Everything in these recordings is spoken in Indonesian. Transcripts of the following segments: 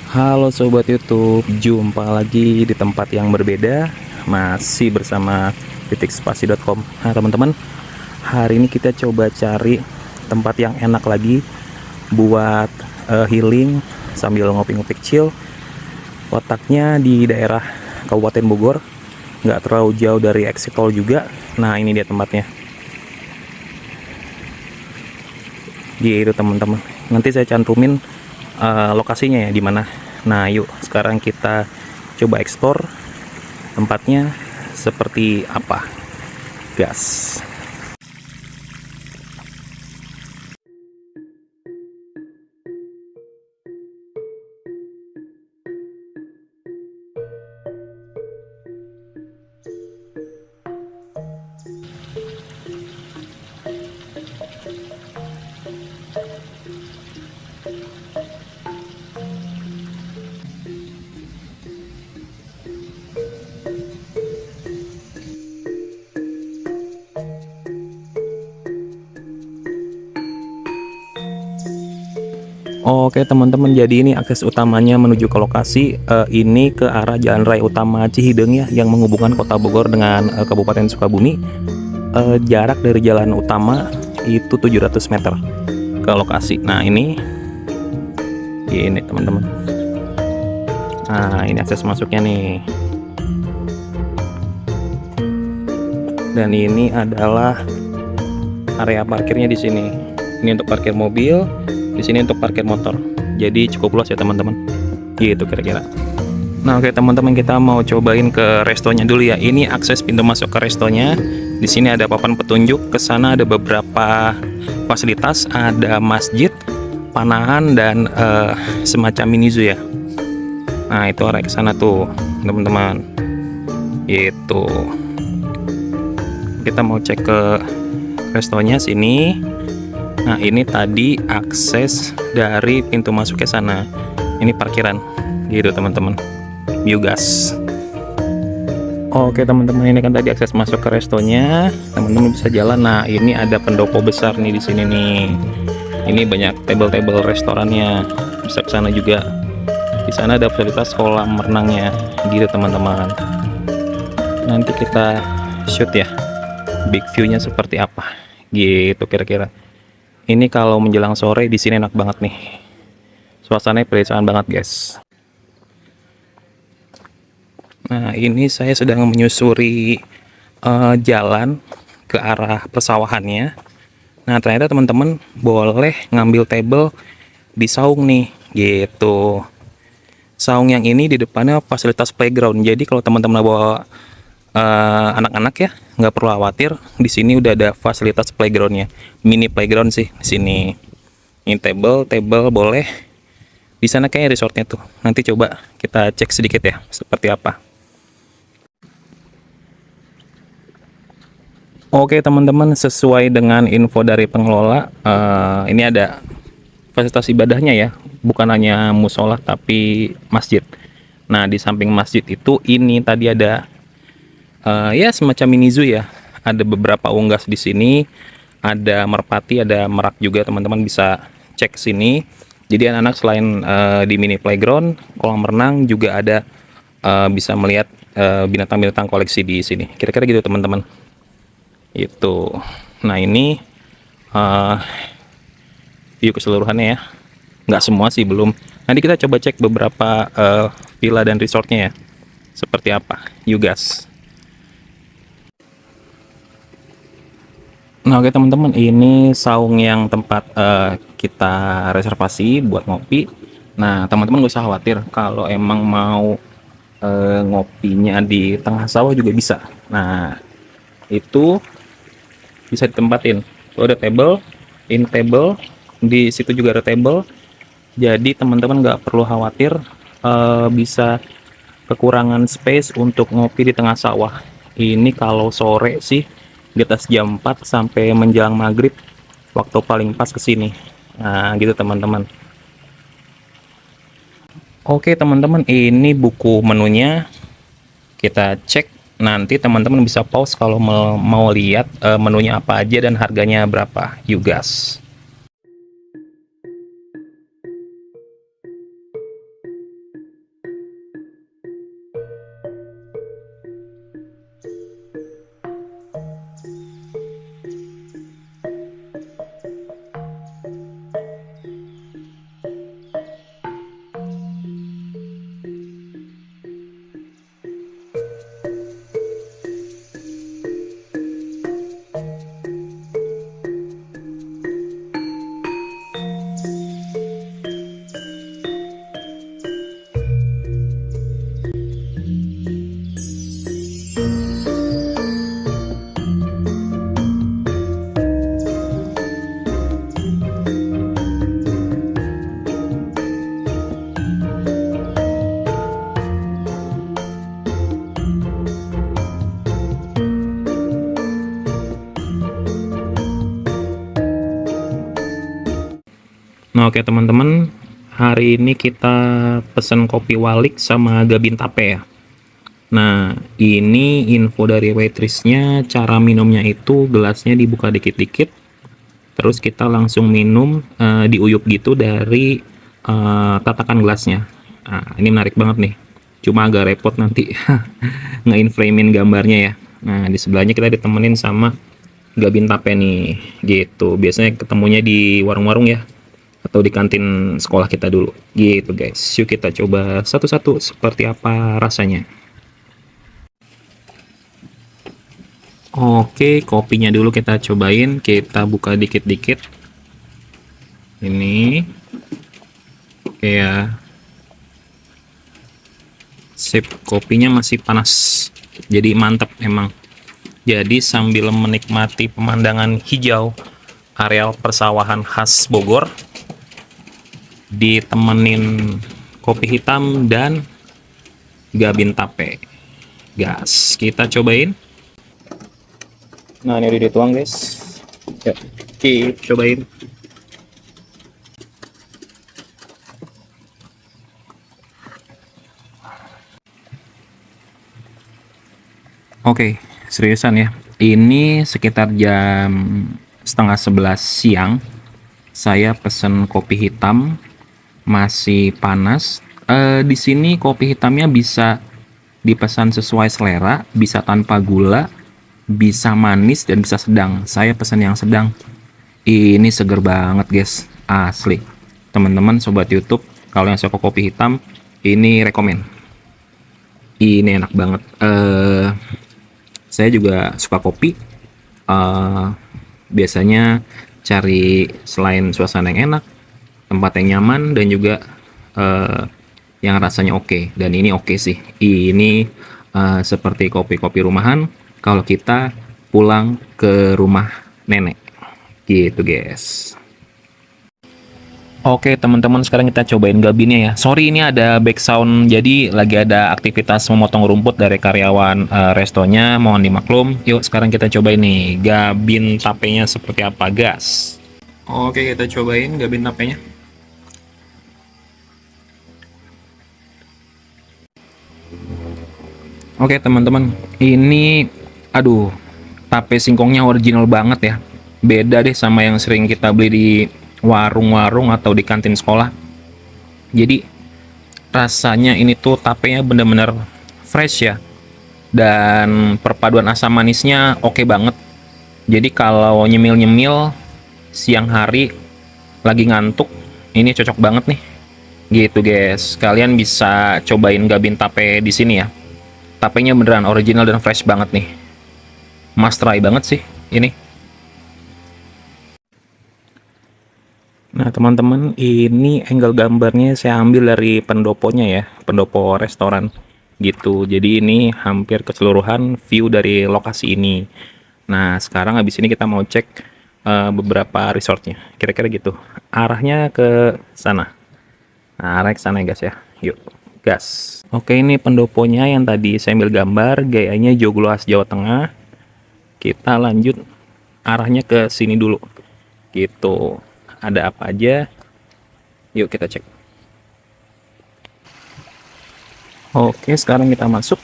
Halo Sobat YouTube, jumpa lagi di tempat yang berbeda. Masih bersama titikspasi.com. Nah teman-teman, hari ini kita coba cari tempat yang enak lagi buat healing sambil ngopi-ngopi chill. Letaknya di daerah Kabupaten Bogor, nggak terlalu jauh dari exit tol juga. Nah ini dia tempatnya. Gitu teman-teman, nanti saya cantumin lokasinya ya di mana. Nah yuk sekarang kita coba explore tempatnya seperti apa, gas. Oke teman-teman, jadi ini akses utamanya menuju ke lokasi. Ini ke arah Jalan Raya Utama Cihideng ya, yang menghubungkan Kota Bogor dengan Kabupaten Sukabumi. Jarak dari jalan utama itu 700 meter ke lokasi. Nah ini teman-teman. Nah ini akses masuknya nih. Dan ini adalah area parkirnya di sini. Ini untuk parkir mobil, di sini untuk parkir motor. Jadi cukup luas ya teman-teman. Gitu kira-kira. Nah oke teman-teman, kita mau cobain ke restonya dulu ya. Ini akses pintu masuk ke restonya. Di sini ada papan petunjuk. Ke sana ada beberapa fasilitas, ada masjid, panahan, dan semacam mini zoo ya. Nah itu arah ke sana tuh teman-teman. Itu. Kita mau cek ke restonya sini. Nah ini tadi akses dari pintu masuk ke sana. Ini parkiran gitu teman-teman. Biogas. Oke teman-teman, ini kan tadi akses masuk ke restonya. Teman-teman bisa jalan. Nah ini ada pendopo besar nih di sini nih. Ini banyak table-table restorannya. Bisa ke sana juga. Di sana ada fasilitas kolam renangnya gitu teman-teman. Nanti kita shoot ya, big view-nya seperti apa gitu kira-kira. Ini kalau menjelang sore di sini enak banget nih. Suasananya pedesaan banget, guys. Nah, ini saya sedang menyusuri jalan ke arah persawahannya. Nah, ternyata teman-teman boleh ngambil table di saung nih, gitu. Saung yang ini di depannya fasilitas playground. Jadi kalau teman-teman bawa anak-anak ya, nggak perlu khawatir. Di sini udah ada fasilitas playgroundnya, mini playground sih di sini. Ini table boleh. Di sana kayaknya resortnya tuh. Nanti coba kita cek sedikit ya, seperti apa. Oke teman-teman, sesuai dengan info dari pengelola, ini ada fasilitas ibadahnya ya, bukan hanya musola tapi masjid. Nah di samping masjid itu ini tadi ada ya semacam mini zoo ya. Ada beberapa unggas di sini, ada merpati, ada merak juga, teman-teman bisa cek sini. Jadi anak-anak selain di mini playground, kolam renang juga ada, bisa melihat binatang-binatang koleksi di sini. Kira-kira gitu teman-teman. Itu. Nah ini uh, view keseluruhannya ya. Nggak semua sih belum. Nanti kita coba cek beberapa villa dan resortnya ya. Seperti apa? You guys. Nah oke teman-teman, ini saung yang tempat kita reservasi buat ngopi. Nah teman-teman gak usah khawatir, kalau emang mau ngopinya di tengah sawah juga bisa. Nah itu bisa ditempatin. Tuh ada table, in table, di situ juga ada table. Jadi teman-teman nggak perlu khawatir bisa kekurangan space untuk ngopi di tengah sawah. Ini kalau sore sih di atas jam 4 sampai menjelang maghrib, waktu paling pas kesini. Nah gitu teman-teman. Oke teman-teman, ini buku menunya. Kita cek. Nanti teman-teman bisa pause kalau mau lihat menunya apa aja dan harganya berapa. You guys. Oke teman-teman, hari ini kita pesen kopi walik sama gabin tape ya. Nah, ini info dari waitressnya, cara minumnya itu gelasnya dibuka dikit-dikit, terus kita langsung minum diuyup gitu dari tatakan gelasnya. Nah, ini menarik banget nih. Cuma agak repot nanti nge-inframein gambarnya ya. Nah, di sebelahnya kita ditemenin sama gabin tape nih, gitu. Biasanya ketemunya di warung-warung ya, atau di kantin sekolah kita dulu gitu guys. Yuk kita coba satu-satu seperti apa rasanya. Oke, kopinya dulu kita cobain, kita buka dikit-dikit ini. Oke ya, sip, kopinya masih panas, jadi mantep emang. Jadi sambil menikmati pemandangan hijau areal persawahan khas Bogor, ditemenin kopi hitam dan gabin tape, gas, kita cobain. Nah, ini udah dituang guys, yuk kita cobain. Oke, seriusan ya, ini sekitar jam setengah 11 siang saya pesen kopi hitam, masih panas. Di sini kopi hitamnya bisa dipesan sesuai selera, bisa tanpa gula, bisa manis, dan bisa sedang. Saya pesan yang sedang. Ini seger banget guys, asli. Teman-teman sobat YouTube, kalau yang suka kopi hitam, ini rekomen. Ini enak banget. Saya juga suka kopi. Biasanya cari selain suasana yang enak, tempat yang nyaman, dan juga yang rasanya oke. Dan ini oke sih. Ini seperti kopi-kopi rumahan kalau kita pulang ke rumah nenek gitu guys. Oke teman-teman, sekarang kita cobain gabinnya ya. Sorry ini ada back sound, jadi lagi ada aktivitas memotong rumput dari karyawan restonya, mohon dimaklum. Yuk sekarang kita cobain nih gabin tapenya seperti apa gas. Oke, kita cobain gabin tapenya. Oke teman-teman, ini aduh, tape singkongnya original banget ya. Beda deh sama yang sering kita beli di warung-warung atau di kantin sekolah. Jadi rasanya ini tuh tapenya bener-bener fresh ya, dan perpaduan asam manisnya oke banget. Jadi kalau nyemil-nyemil siang hari lagi ngantuk, ini cocok banget nih gitu guys. Kalian bisa cobain gabin tape di sini ya. Tapenya beneran original dan fresh banget nih, must try banget sih ini. Nah teman-teman, ini angle gambarnya saya ambil dari pendoponya ya, pendopo restoran gitu. Jadi ini hampir keseluruhan view dari lokasi ini. Nah sekarang habis ini kita mau cek beberapa resortnya, kira-kira gitu. Arahnya ke sana. Nah arahnya ke sana ya guys ya, yuk gas. Oke, ini pendoponya yang tadi saya ambil gambar, gayanya Jogloas Jawa Tengah. Kita lanjut arahnya ke sini dulu gitu. Ada apa aja, yuk kita cek. Oke, sekarang kita masuk.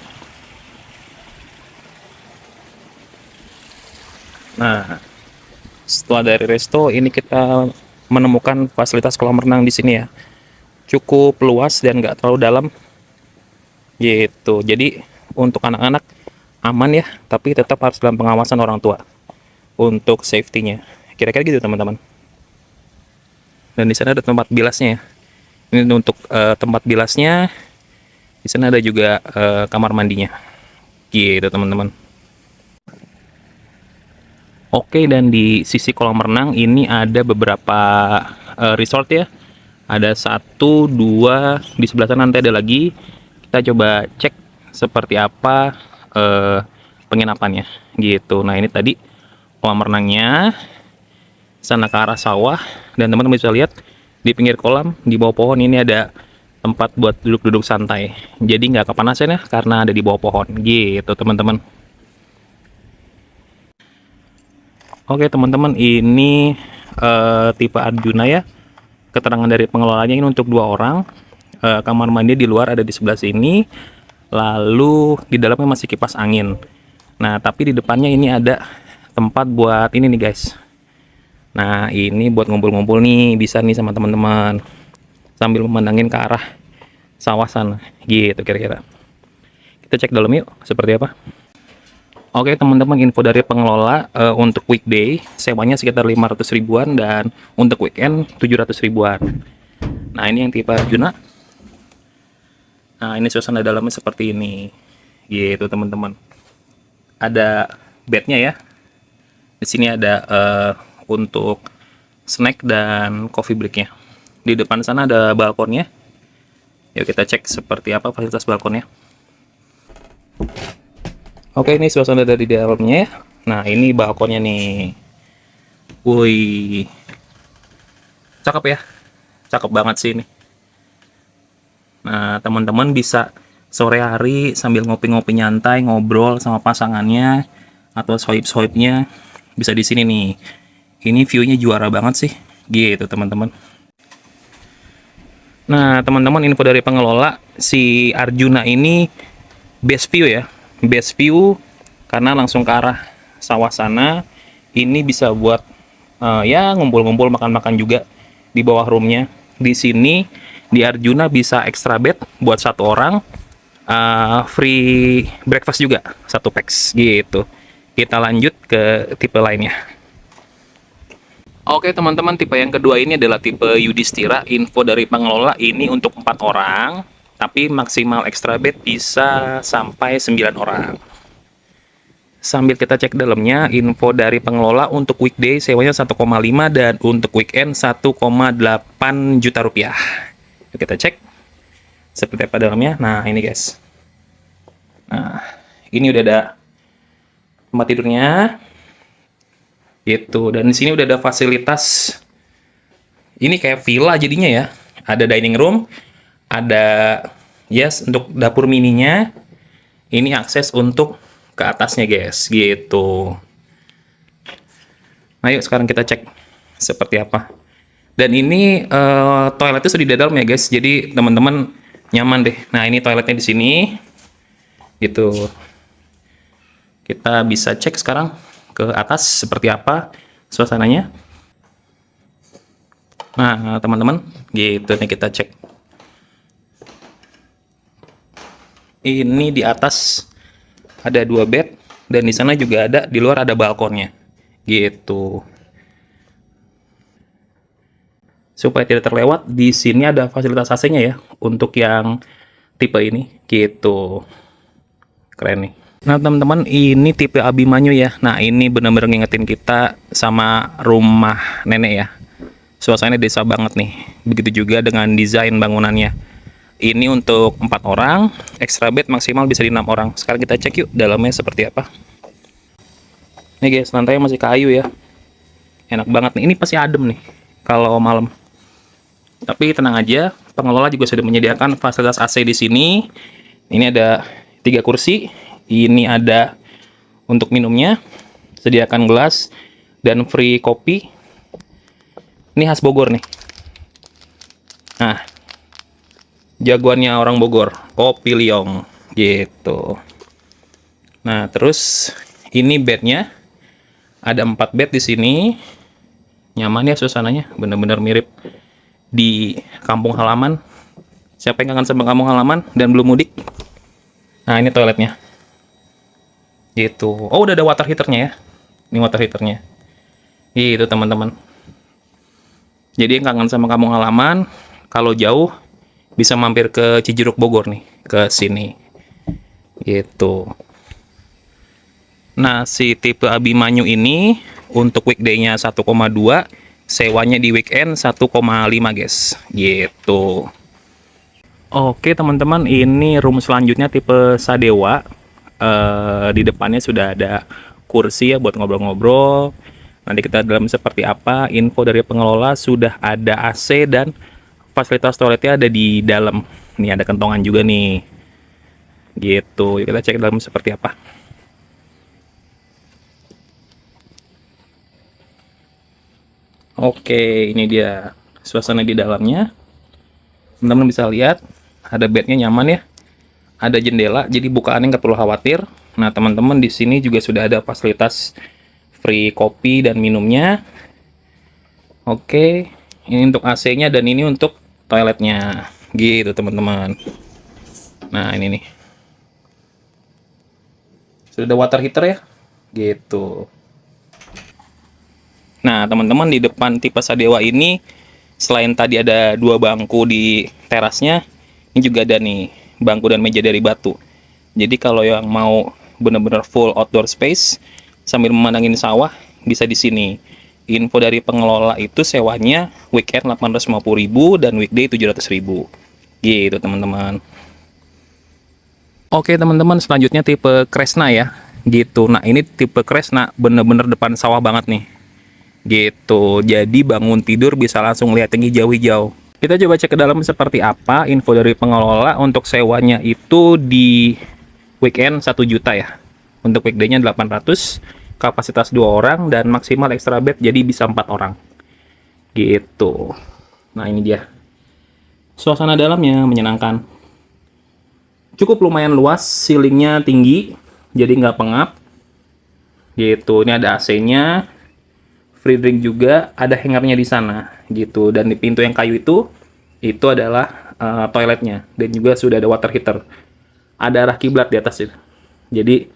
Nah, setelah dari resto ini kita menemukan fasilitas kolam renang di sini ya. Cukup luas dan nggak terlalu dalam gitu. Jadi untuk anak-anak aman ya, tapi tetap harus dalam pengawasan orang tua untuk safety-nya. Kira-kira gitu teman-teman. Dan di sana ada tempat bilasnya ya. Ini untuk tempat bilasnya. Di sana ada juga kamar mandinya. Gitu teman-teman. Oke, dan di sisi kolam renang ini ada beberapa resort ya. Ada 1, 2, di sebelah sana nanti ada lagi. Kita coba cek seperti apa penginapannya gitu. Nah, ini tadi kolam renangnya, sana ke arah sawah, dan teman-teman bisa lihat di pinggir kolam di bawah pohon ini ada tempat buat duduk-duduk santai, jadi nggak kepanasan ya karena ada di bawah pohon gitu teman-teman. Oke teman-teman, ini tipe Arjuna ya, keterangan dari pengelolanya ini untuk 2 orang. Kamar mandi di luar ada di sebelah sini, lalu di dalamnya masih kipas angin. Nah, tapi di depannya ini ada tempat buat ini nih guys. Nah, ini buat ngumpul-ngumpul nih, bisa nih sama teman-teman sambil memandangin ke arah sawah sana gitu kira-kira. Kita cek dalam yuk seperti apa. Oke teman-teman, info dari pengelola, untuk weekday sewanya sekitar 500 ribuan dan untuk weekend 700 ribuan. Nah, ini yang tipe Arjuna. Nah, ini suasana dalamnya seperti ini gitu teman-teman. Ada bednya ya. Di sini ada untuk snack dan coffee breaknya. Di depan sana ada balkonnya. Yuk kita cek seperti apa fasilitas balkonnya. Oke, ini suasana dari dalamnya ya. Nah, ini balkonnya nih. Wih, cakep ya, cakep banget sih ini. Nah, teman-teman bisa sore hari sambil ngopi-ngopi nyantai, ngobrol sama pasangannya atau sohib-sohibnya, bisa di sini nih. Ini view-nya juara banget sih, gitu teman-teman. Nah, teman-teman, info dari pengelola, si Arjuna ini best view ya, best view karena langsung ke arah sawah sana. Ini bisa buat ya ngumpul-ngumpul, makan-makan juga di bawah roomnya. Di sini di Arjuna bisa extra bed buat 1 orang, free breakfast juga 1 packs gitu. Kita lanjut ke tipe lainnya. Oke teman-teman, tipe yang kedua ini adalah tipe Yudhistira. Info dari pengelola ini untuk 4 orang, tapi maksimal extra bed bisa sampai 9 orang. Sambil kita cek dalamnya, info dari pengelola untuk weekday sewanya 1,5 dan untuk weekend 1,8 juta rupiah. Yuk kita cek seperti apa dalamnya. Nah, ini guys. Nah, ini udah ada tempat tidurnya. Gitu, dan di sini udah ada fasilitas. Ini kayak villa jadinya ya. Ada dining room, ada untuk dapur mininya. Ini akses untuk ke atasnya guys, gitu. Ayo sekarang kita cek seperti apa. Dan ini toiletnya sudah di dalam ya guys, jadi teman-teman nyaman deh. Nah, ini toiletnya di sini, gitu. Kita bisa cek sekarang ke atas seperti apa suasananya. Nah teman-teman, gitu nih, kita cek. Ini di atas ada 2 bed dan di sana juga ada, di luar ada balkonnya gitu. Supaya tidak terlewat, di sini ada fasilitas AC-nya ya untuk yang tipe ini gitu. Keren nih. Nah teman-teman, ini tipe Abimanyu ya. Nah, ini benar-benar ngingetin kita sama rumah nenek ya. Suasananya desa banget nih. Begitu juga dengan desain bangunannya. Ini untuk 4 orang, extra bed maksimal bisa di 6 orang. Sekarang kita cek yuk dalamnya seperti apa. Nih guys, lantainya masih kayu ya. Enak banget nih. Ini pasti adem nih kalau malam. Tapi tenang aja, pengelola juga sudah menyediakan fasilitas AC di sini. Ini ada 3 kursi. Ini ada untuk minumnya, sediakan gelas dan free kopi. Ini khas Bogor nih. Nah, jagoannya orang Bogor, kopi Liong gitu. Nah, terus ini bednya ada 4 bed di sini. Nyaman ya suasananya, bener-bener mirip di kampung halaman. Siapa yang kangen sama kampung halaman dan belum mudik? Nah, ini toiletnya. Gitu. Oh, udah ada water heaternya ya. Ini water heaternya. Gitu teman-teman. Jadi yang kangen sama kampung halaman, kalau jauh bisa mampir ke Cijeruk Bogor nih, ke sini. Gitu. Nah, si tipe Abimanyu ini untuk weekday-nya 1,2, sewanya di weekend 1,5 guys. Gitu. Oke teman-teman, ini room selanjutnya tipe Sadewa. Di depannya sudah ada kursi ya buat ngobrol-ngobrol. Nanti kita dalam seperti apa. Info dari pengelola sudah ada AC dan fasilitas toiletnya ada di dalam. Nih ada kentongan juga nih. Gitu. Yuk kita cek dalam seperti apa. Oke, ini dia suasana di dalamnya. Teman-teman bisa lihat ada bednya nyaman ya. Ada jendela, jadi bukaannya nggak perlu khawatir. Nah, teman-teman di sini juga sudah ada fasilitas free kopi dan minumnya. Oke, ini untuk AC-nya dan ini untuk toiletnya. Gitu, teman-teman. Nah, ini nih. Sudah ada water heater ya. Gitu. Nah, teman-teman di depan tipe Sadewa ini selain tadi ada 2 bangku di terasnya, ini juga ada nih bangku dan meja dari batu. Jadi kalau yang mau benar-benar full outdoor space sambil memandangin sawah bisa di sini. Info dari pengelola itu sewanya weekend 850.000 dan weekday 700.000. Gitu, teman-teman. Oke, teman-teman, selanjutnya tipe Kresna ya. Gitu. Nah, ini tipe Kresna bener-bener depan sawah banget nih. Gitu. Jadi bangun tidur bisa langsung lihat yang hijau-hijau. Kita coba cek ke dalam seperti apa. Info dari pengelola untuk sewanya itu di weekend 1 juta ya. Untuk weekday-nya 800, kapasitas 2 orang dan maksimal extra bed jadi bisa 4 orang. Gitu. Nah, ini dia. Suasana dalamnya menyenangkan. Cukup lumayan luas, ceilingnya tinggi, jadi nggak pengap. Gitu. Ini ada AC-nya. Free drink juga, ada hangernya di sana gitu. Dan di pintu yang kayu itu adalah toiletnya dan juga sudah ada water heater. Ada arah kiblat di atas itu. Jadi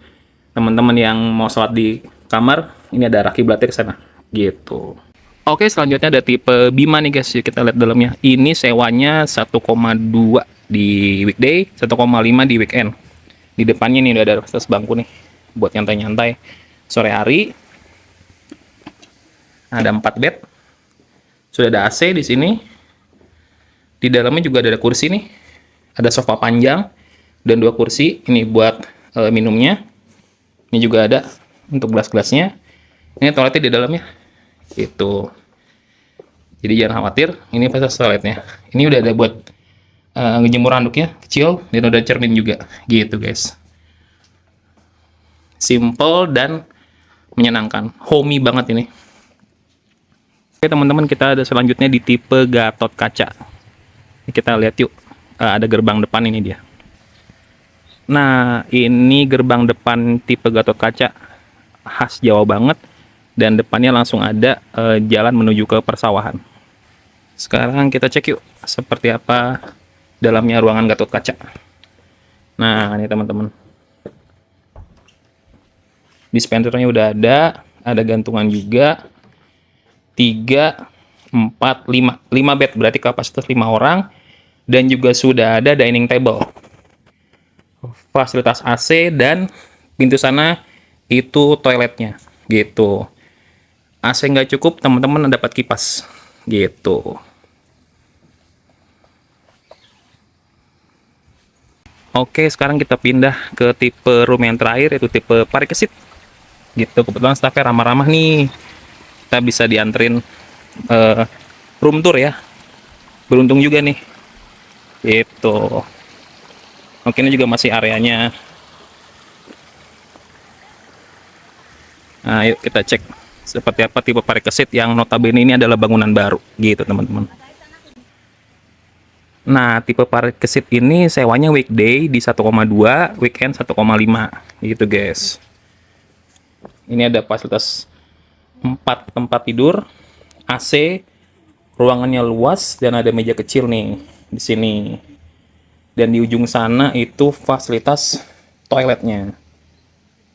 teman-teman yang mau sholat di kamar, ini ada arah kiblatnya ke sana gitu. Oke, selanjutnya ada tipe Bima nih guys. Kita lihat dalamnya. Ini sewanya 1,2 di weekday, 1,5 di weekend. Di depannya nih udah ada fasilitas bangku nih buat nyantai-nyantai sore hari. Ada 4 bed. Sudah ada AC di sini. Di dalamnya juga ada kursi nih. Ada sofa panjang dan 2 kursi. Ini buat minumnya. Ini juga ada untuk gelas-gelasnya. Ini toiletnya di dalamnya. Gitu. Jadi jangan khawatir, ini fasilitas toiletnya. Ini udah ada buat ngejemur handuknya kecil dan udah cermin juga. Gitu, guys. Simple dan menyenangkan. Homey banget ini. Oke, teman-teman, kita ada selanjutnya di tipe Gatot Kaca. Kita lihat yuk, ada gerbang depan ini dia. Nah, ini gerbang depan tipe Gatot Kaca khas Jawa banget dan depannya langsung ada jalan menuju ke persawahan. Sekarang kita cek yuk seperti apa dalamnya ruangan Gatot Kaca. Nah, ini teman-teman. Dispensernya udah ada gantungan juga. 3, 4, 5 bed, berarti kapasitas 5 orang dan juga sudah ada dining table, fasilitas AC dan pintu sana itu toiletnya gitu. AC nggak cukup, teman-teman dapat kipas gitu. Oke, sekarang kita pindah ke tipe room yang terakhir, yaitu tipe parikesit gitu. Kebetulan staffnya ramah-ramah nih, kita bisa dianterin room tour ya. Beruntung juga nih gitu. Oke, ini juga masih areanya. Nah, yuk kita cek seperti apa tipe parikesit yang notabene ini adalah bangunan baru gitu, teman-teman. Nah, tipe parikesit ini sewanya weekday di 1,2, weekend 1,5 gitu, guys. Ini ada fasilitas 4 tempat tidur, AC, ruangannya luas dan ada meja kecil nih di sini. Dan di ujung sana itu fasilitas toiletnya.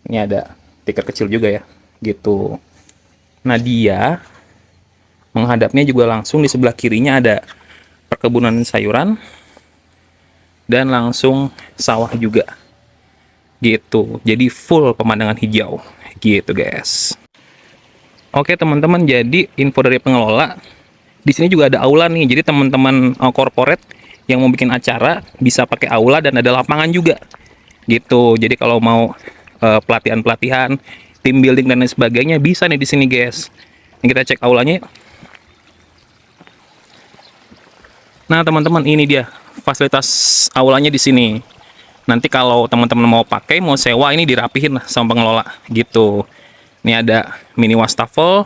Ini ada tiket kecil juga ya, gitu. Nah, dia menghadapnya juga langsung di sebelah kirinya ada perkebunan sayuran dan langsung sawah juga. Gitu. Jadi full pemandangan hijau. Gitu, guys. Oke, teman-teman, jadi info dari pengelola, di sini juga ada aula nih. Jadi teman-teman corporate yang mau bikin acara bisa pakai aula dan ada lapangan juga. Gitu. Jadi kalau mau pelatihan-pelatihan, team building dan lain sebagainya bisa nih di sini, guys. Ini kita cek aulanya. Nah, teman-teman, ini dia fasilitas aulanya di sini. Nanti kalau teman-teman mau pakai, mau sewa, ini dirapihin sama pengelola gitu. Ini ada mini wastafel.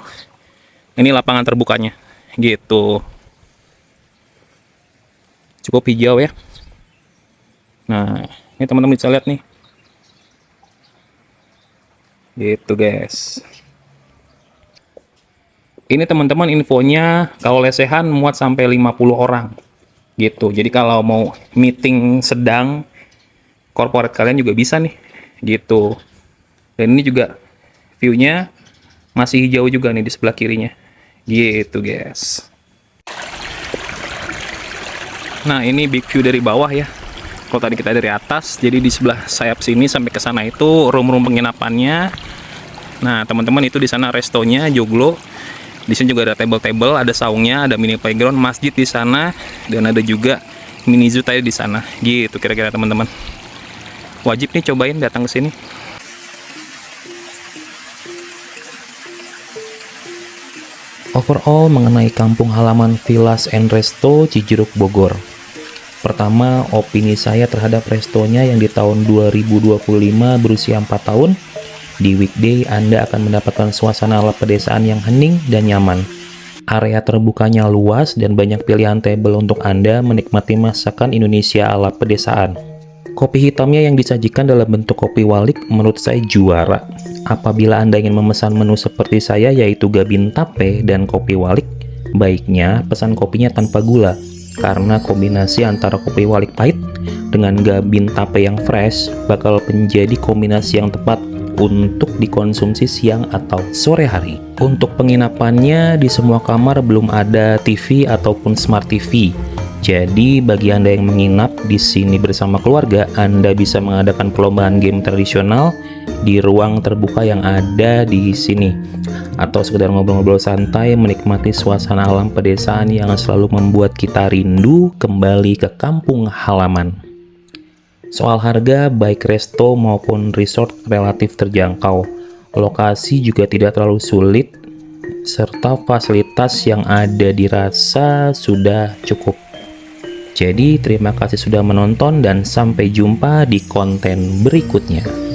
Ini lapangan terbukanya gitu. cukup hijau ya. Nah, ini teman-teman bisa lihat nih. Gitu guys. Ini teman-teman infonya kalau lesehan muat sampai 50 orang. Gitu. Jadi kalau mau meeting sedang corporate kalian juga bisa nih. Gitu. Dan ini juga view-nya masih hijau juga nih di sebelah kirinya. Gitu guys. Nah, ini big view dari bawah ya. Kalau tadi kita dari atas, jadi di sebelah sayap sini sampai ke sana itu room-room penginapannya. Nah, teman-teman itu di sana restonya Joglo. Di sini juga ada table-table, ada saungnya, ada mini playground, masjid di sana, dan ada juga mini zoo tadi di sana. Gitu kira-kira teman-teman. Wajib nih cobain datang ke sini. Overall mengenai kampung halaman Villas and Resto Cijeruk Bogor. Pertama, opini saya terhadap restonya yang di tahun 2025 berusia 4 tahun. Di weekday, Anda akan mendapatkan suasana ala pedesaan yang hening dan nyaman. Area terbukanya luas dan banyak pilihan table untuk Anda menikmati masakan Indonesia ala pedesaan. Kopi hitamnya yang disajikan dalam bentuk kopi walik menurut saya juara. Apabila Anda ingin memesan menu seperti saya yaitu gabin tape dan kopi walik, baiknya pesan kopinya tanpa gula. Karena kombinasi antara kopi walik pahit dengan gabin tape yang fresh bakal menjadi kombinasi yang tepat untuk dikonsumsi siang atau sore hari. Untuk penginapannya di semua kamar belum ada TV ataupun smart TV. Jadi bagi Anda yang menginap di sini bersama keluarga, Anda bisa mengadakan perlombaan game tradisional di ruang terbuka yang ada di sini, atau sekedar ngobrol-ngobrol santai menikmati suasana alam pedesaan yang selalu membuat kita rindu kembali ke kampung halaman. Soal harga, baik resto maupun resort relatif terjangkau. Lokasi juga tidak terlalu sulit, serta fasilitas yang ada dirasa sudah cukup. Jadi terima kasih sudah menonton dan sampai jumpa di konten berikutnya.